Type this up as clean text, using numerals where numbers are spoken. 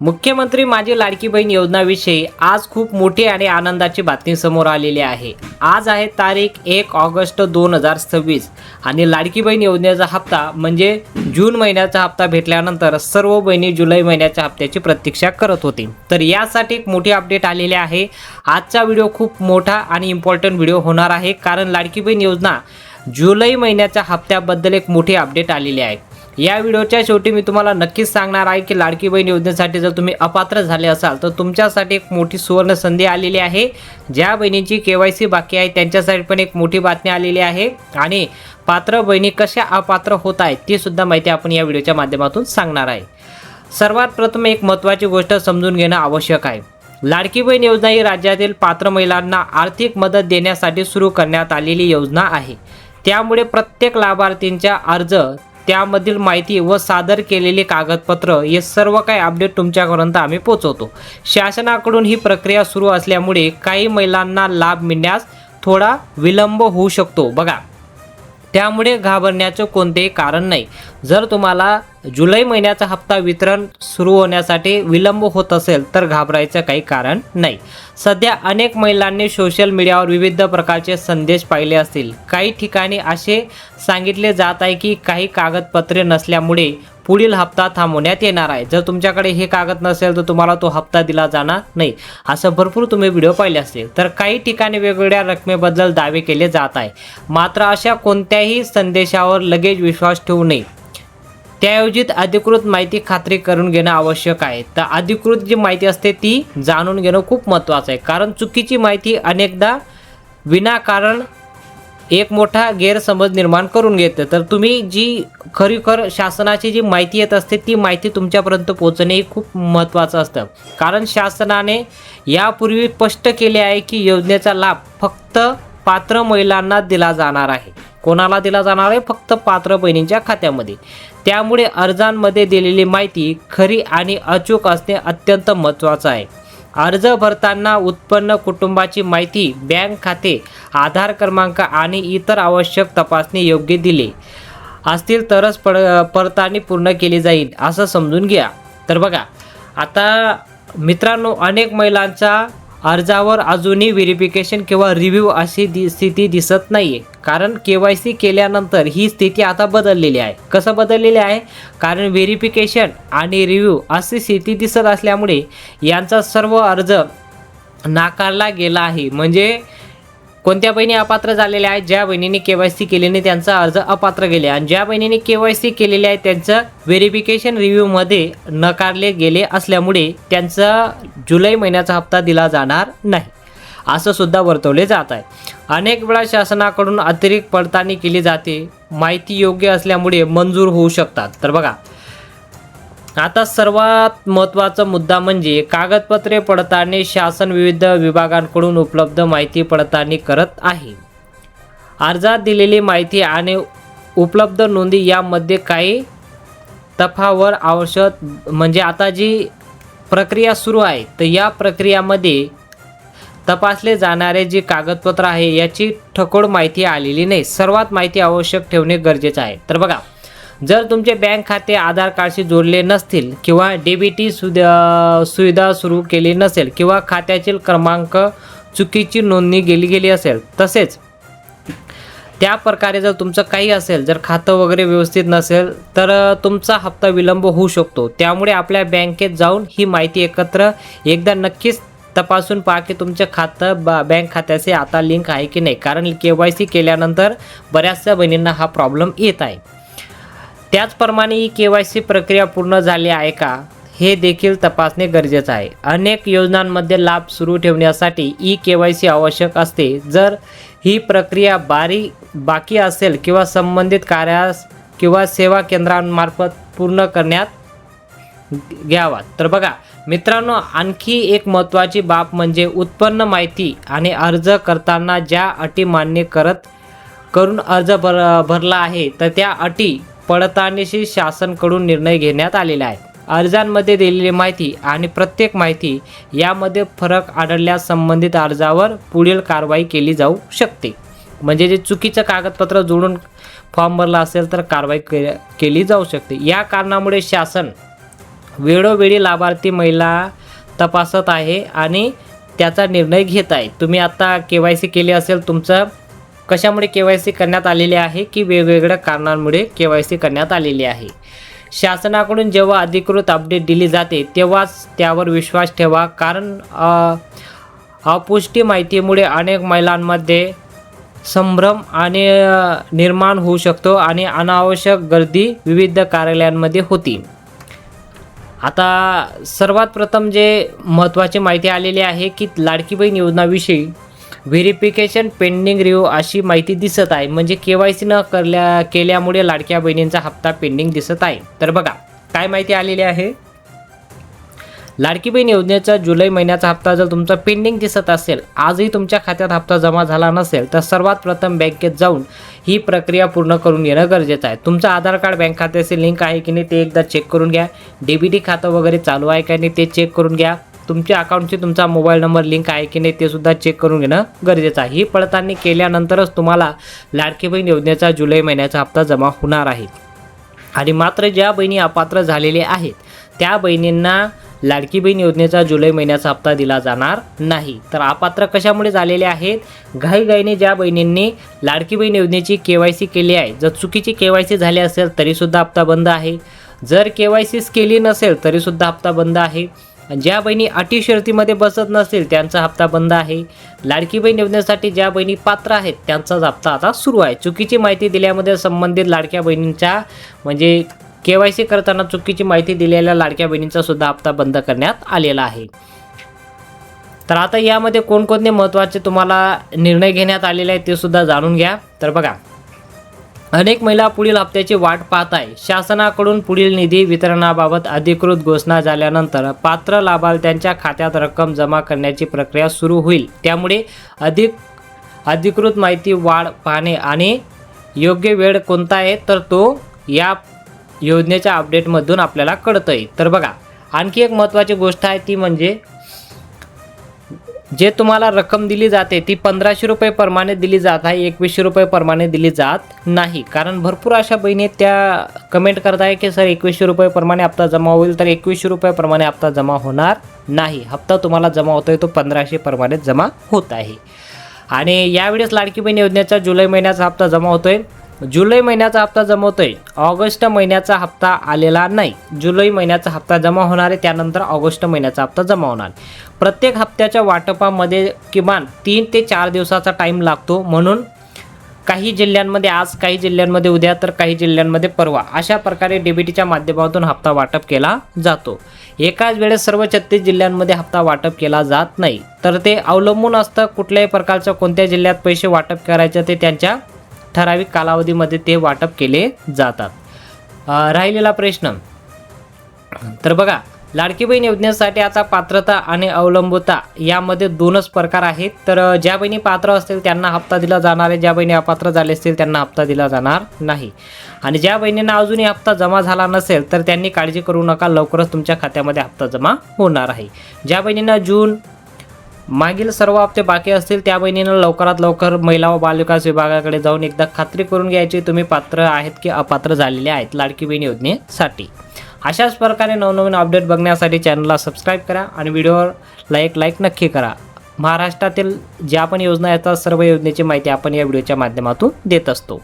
मुख्यमंत्री माझी लाडकी बहीण योजनाविषयी आज खूप मोठी आणि आनंदाची बातमी समोर आलेली आहे। आज आहे तारीख 1 ऑगस्ट 2026 आणि लाडकी बहीण योजनेचा हप्ता म्हणजे जून महिन्याचा हप्ता भेटल्यानंतर सर्व बहिणी जुलै महिन्याच्या हप्त्याची प्रतीक्षा करत होती। तर यासाठी एक मोठी अपडेट आलेली आहे। आजचा व्हिडिओ खूप मोठा आणि इम्पॉर्टंट व्हिडिओ होणार आहे, कारण लाडकी बहीण योजना जुलै महिन्याच्या हप्त्याबद्दल एक मोठी अपडेट आलेली आहे। या व्हिडिओच्या शेवटी मी तुम्हाला नक्कीच सांगणार आहे की लाडकी बहीण योजनेसाठी जर तुम्ही अपात्र झाले असाल तर तुमच्यासाठी एक मोठी सुवर्ण संधी आलेली आहे। ज्या बहिणींची केवायसी बाकी आहे त्यांच्यासाठी पण एक मोठी बातमी आलेली आहे आणि पात्र बहिणी कशा अपात्र होत आहेत ती सुद्धा माहिती आपण या व्हिडिओच्या माध्यमातून सांगणार आहे। सर्वात प्रथम एक महत्त्वाची गोष्ट समजून घेणं आवश्यक आहे। लाडकी बहीण योजना ही राज्यातील पात्र महिलांना आर्थिक मदत देण्यासाठी सुरू करण्यात आलेली योजना आहे। त्यामुळे प्रत्येक लाभार्थींचा अर्ज, त्यामधील माहिती व सादर केलेली कागदपत्र हे सर्व काही अपडेट तुमच्यापर्यंत आम्ही पोहोचवतो। शासनाकडून ही प्रक्रिया सुरू असल्यामुळे काही महिलांना लाभ मिळण्यास थोडा विलंब होऊ शकतो बघा, त्यामुळे घाबरण्याचं कोणतेही कारण नाही। जर तुम्हाला जुलै महिन्याचा हप्ता वितरण सुरू होण्यासाठी विलंब होत असेल तर घाबरायचं काही कारण नाही। सध्या अनेक महिलांनी सोशल मीडियावर विविध प्रकारचे संदेश पाहिले असतील। काही ठिकाणी असे सांगितले जात आहे की काही कागदपत्रे नसल्यामुळे पुढील हप्ता थांबवण्यात येणार आहे। जर तुमच्याकडे हे कागद नसेल तर तुम्हाला तो हप्ता दिला जाणार नाही, असं भरपूर तुम्ही व्हिडिओ पाहिले असतील। तर काही ठिकाणी वेगवेगळ्या रकमेबद्दल दावे केले जात आहे, मात्र अशा कोणत्याही संदेशावर लगेच विश्वास ठेवू नये। त्याऐवजी अधिकृत माहिती खात्री करून घेणं आवश्यक आहे। तर अधिकृत जी माहिती असते ती जाणून घेणं खूप महत्त्वाचं आहे, कारण चुकीची माहिती अनेकदा विनाकारण एक मोठा गैरसमज निर्माण करून घेते। तर तुम्ही जी खरीखर शासनाची जी माहिती येत असते ती माहिती तुमच्यापर्यंत पोहोचणे हे खूप महत्त्वाचं असतं, कारण शासनाने यापूर्वी स्पष्ट केले आहे की योजनेचा लाभ फक्त पात्र महिलांना दिला जाणार आहे। कोणाला दिला जाणार आहे? फक्त पात्र बहिणींच्या खात्यामध्ये। त्यामुळे अर्जांमध्ये दिलेली माहिती खरी आणि अचूक असणे अत्यंत महत्त्वाचं आहे। अर्ज भरताना उत्पन्न, कुटुंबाची माहिती, बँक खाते, आधार क्रमांक आणि इतर आवश्यक तपासणी योग्य दिले असतील तरच पडताळणी पूर्ण केली जाईल असं समजून घ्या। तर बघा आता मित्रांनो, अनेक महिलांच्या अर्जावर अजूनही व्हेरिफिकेशन किंवा रिव्ह्यू अशी स्थिती दिसत नाही आहे, कारण केवायसी केल्यानंतर ही स्थिती आता बदललेली आहे। कसं बदललेली आहे? कारण व्हेरिफिकेशन आणि रिव्ह्यू अशी स्थिती दिसत असल्यामुळे यांचा सर्व अर्ज नाकारला गेला आहे। म्हणजे कोणत्या बहिणी अपात्र झालेल्या आहेत? ज्या बहिणींनी केवायसी केली नाही त्यांचा अर्ज अपात्र गेले, आणि ज्या बहिणींनी केवायसी केलेले आहे त्यांचं व्हेरिफिकेशन रिव्ह्यूमध्ये नकारले गेले असल्यामुळे त्यांचा जुलै महिन्याचा हप्ता दिला जाणार नाही असं सुद्धा वर्तवले जात आहे। अनेक वेळा शासनाकडून अतिरिक्त पडताळणी केली जाते, माहिती योग्य असल्यामुळे मंजूर होऊ शकतात। तर बघा आता सर्वात महत्त्वाचा मुद्दा म्हणजे कागदपत्रे पडताळणी। शासन विविध विभागांकडून उपलब्ध माहिती पडताळणी करत आहे। अर्जात दिलेली माहिती आणि उपलब्ध नोंदी यामध्ये काही तफावत आवश्यक, म्हणजे आता जी प्रक्रिया सुरू आहे तर या प्रक्रियामध्ये तपासले जाणारे जे कागदपत्र आहे याची ठोकोळ माहिती आलेली नाही। सर्वात माहिती आवश्यक ठेवणे गरजेचे आहे। तर बघा, जर तुमचे बँक खाते आधार कार्डशी जोडले नसतील किंवा डीबीटी सुविधा सुरू केली नसेल किंवा खात्यातील क्रमांक चुकीची नोंदणी गेली असेल, तसेच त्या प्रकारे जर तुमचं काही असेल, जर खातं वगैरे व्यवस्थित नसेल तर तुमचा हप्ता विलंब होऊ शकतो। त्यामुळे आपल्या बँकेत जाऊन ही माहिती एकदा नक्कीच तपासून पहा की तुमचं खातं बँक खात्याचे आता लिंक आहे की नाही, कारण केवायसी केल्यानंतर बऱ्याचशा बहिणींना हा प्रॉब्लेम येत आहे। त्याचप्रमाणे ही केवायसी प्रक्रिया पूर्ण झाली आहे का हे देखील तपासणे गरजेचं आहे। अनेक योजनांमध्ये लाभ सुरू ठेवण्यासाठी केवायसी आवश्यक असते। जर ही प्रक्रिया बाकी असेल किंवा संबंधित कार्यास किंवा सेवा केंद्रांमार्फत पूर्ण करण्यात घ्यावा। तर बघा मित्रांनो, आणखी एक महत्त्वाची बाब म्हणजे उत्पन्न माहिती आणि अर्ज करताना ज्या अटी मान्य करून अर्ज भरला आहे तर त्या अटी पडताळणीशी शासनाकडून निर्णय घेण्यात आलेला आहे। अर्जांमध्ये दिलेली माहिती आणि प्रत्येक माहिती यामध्ये फरक आढळल्यास संबंधित अर्जावर पुढील कारवाई केली जाऊ शकते। म्हणजे जे चुकीचं कागदपत्र जोडून फॉर्म भरला असेल तर कारवाई केली जाऊ शकते। या कारणामुळे शासन वेळोवेळी लाभार्थी महिला तपासत आहे आणि त्याचा निर्णय घेत आहे. तुम्ही आता KYC केले असेल, तुमचं कशामुळे KYC करण्यात आलेले आहे की वेगवेगळ्या कारणांमुळे KYC करण्यात आलेली आहे. शासनाकडून जेव्हा अधिकृत अपडेट दिली जाते तेव्हाच त्यावर विश्वास ठेवा, कारण अपुष्टी माहितीमुळे अनेक महिलांमध्ये संभ्रम आणि निर्माण होऊ शकतो आणि अनावश्यक गर्दी विविध कार्यालयांमध्ये होती. आता सर्वात प्रथम जे महत्त्वाची माहिती आलेली आहे की Ladki Bahin योजनाविषयी verification pending review अशी माहिती दिसत आहे. म्हणजे KYC न केल्यामुळे लाडक्या बहिणींचा हप्ता पेंडिंग दिसत आहे. तर बघा काय माहिती आलेली आहे. लाडकी बहीण योजनेचा जुलै महिन्याचा हप्ता जर तुमचा पेंडिंग दिसत असेल, आजही तुमच्या खात्यात हप्ता जमा झाला नसेल, तर सर्वात प्रथम बँकेत जाऊन ही प्रक्रिया पूर्ण करून घेणं गरजेचं आहे. तुमचं आधार कार्ड बँक खात्याशी लिंक आहे की नाही ते एकदा चेक करून घ्या. DBT खातं वगैरे चालू आहे का नाही ते चेक करून घ्या. तुमच्या अकाउंटशी तुमचा मोबाईल नंबर लिंक आहे की नाही ते सुद्धा चेक करून घेणं गरजेचं आहे. ही पडताळणी केल्यानंतरच तुम्हाला लाडकी बहीण योजनेचा जुलै महिन्याचा हप्ता जमा होणार आहे. आणि मात्र ज्या बहिणी अपात्र झालेल्या आहेत त्या बहिणींना लाडकी बहीण योजनेचा जुलै महिन्याचा हप्ता दिला जाणार नाही. तर अपात्र कशामुळे झालेले आहेत? घाईघाईने ज्या बहिणींनी लाडकी बहीण योजनेची KYC केली आहे, जर चुकीची KYC झाली असेल तरीसुद्धा हप्ता बंद आहे. जर KYCच केली नसेल तरीसुद्धा हप्ता बंद आहे. ज्या बहिणी अटी शर्तीमध्ये बसत नसतील त्यांचा हप्ता बंद आहे. लाडकी बहीण योजनेसाठी ज्या बहिणी पात्र आहेत त्यांचाच हप्ता आता सुरू आहे. चुकीची माहिती दिल्यामध्ये संबंधित लाडक्या बहिणींच्या म्हणजे KYC करताना चुकीची माहिती दिलेल्या लाडक्या बहिणींचा सुद्धा हप्ता बंद करण्यात आलेला आहे. तर आता यामध्ये कोणकोणते महत्त्वाचे तुम्हाला निर्णय घेण्यात आलेले आहेत ते सुद्धा जाणून घ्या. तर बघा, अनेक महिला पुढील हप्त्याची वाट पाहत आहे. शासनाकडून पुढील निधी वितरणाबाबत अधिकृत घोषणा झाल्यानंतर पात्र लाभार्थ्यांच्या खात्यात रक्कम जमा करण्याची प्रक्रिया सुरू होईल. त्यामुळे अधिकृत माहिती वाढ पाहणे आणि योग्य वेळ कोणता आहे तर तो या योजनेच्या अपडेटमधून आपल्याला कळतं आहे. तर बघा, आणखी एक महत्त्वाची गोष्ट आहे ती म्हणजे जे तुम्हाला रक्कम दिली जाते ती 1500 रुपये प्रमाणे दिली जात आहे, 2100 रुपये प्रमाणे दिली जात नाही. कारण भरपूर अशा बहिणी त्या कमेंट करत आहे की सर 2100 रुपये प्रमाणे हप्ता जमा होईल, तर 2100 रुपये प्रमाणे हप्ता जमा होणार नाही. हप्ता तुम्हाला जमा होतोय तो 1500 प्रमाणे जमा होत आहे. आणि यावेळेस लाडकी बहीण योजनेचा जुलै महिन्याचा हप्ता जमा होतोय. जुलै महिन्याचा हप्ता जमा होतोय, ऑगस्ट महिन्याचा हप्ता आलेला नाही. जुलै महिन्याचा हप्ता जमा होणार आहे, त्यानंतर ऑगस्ट महिन्याचा हप्ता जमा होणार. प्रत्येक हप्त्याच्या वाटपामध्ये किमान 3 ते 4 दिवसाचा टाईम लागतो. म्हणून काही जिल्ह्यांमध्ये आज, काही जिल्ह्यांमध्ये उद्या, तर काही जिल्ह्यांमध्ये परवा अशा प्रकारे DBTच्या माध्यमातून हप्ता वाटप केला जातो. एकाच वेळेस सर्व 36 जिल्ह्यांमध्ये हप्ता वाटप केला जात नाही. तर ते अवलंबून असतं कुठल्याही प्रकारच्या कोणत्या जिल्ह्यात पैसे वाटप करायचे ते त्यांच्या ठराविक कालावधीमध्ये ते वाटप केले जातात. राहिलेला प्रश्न, तर बघा, लाडकी बहीण योजनेसाठी आता पात्रता आणि अवलंबूता यामध्ये 2च प्रकार आहेत. तर ज्या बहिणी पात्र असतील त्यांना हप्ता दिला जाणार आहे, ज्या बहिणी अपात्र झाले असतील त्यांना हप्ता दिला जाणार नाही. आणि ज्या बहिणींना अजूनही हप्ता जमा झाला नसेल तर त्यांनी काळजी करू नका, लवकरच तुमच्या खात्यामध्ये हप्ता जमा होणार आहे. ज्या बहिणींना जून मागील सर्व हप्ते बाकी असतील त्या बहिणींना लवकरात लवकर महिला व बालविकास विभागाकडे जाऊन एकदा खात्री करून घ्यायची तुम्ही पात्र आहेत की अपात्र झालेले आहेत लाडकी बहीण योजनेसाठी. अशाच प्रकारे नवनवीन अपडेट बघण्यासाठी चॅनलला सबस्क्राईब करा आणि व्हिडिओवर लाईक नक्की करा. महाराष्ट्रातील ज्या पण योजना येतात सर्व योजनेची माहिती आपण या व्हिडिओच्या माध्यमातून देत असतो.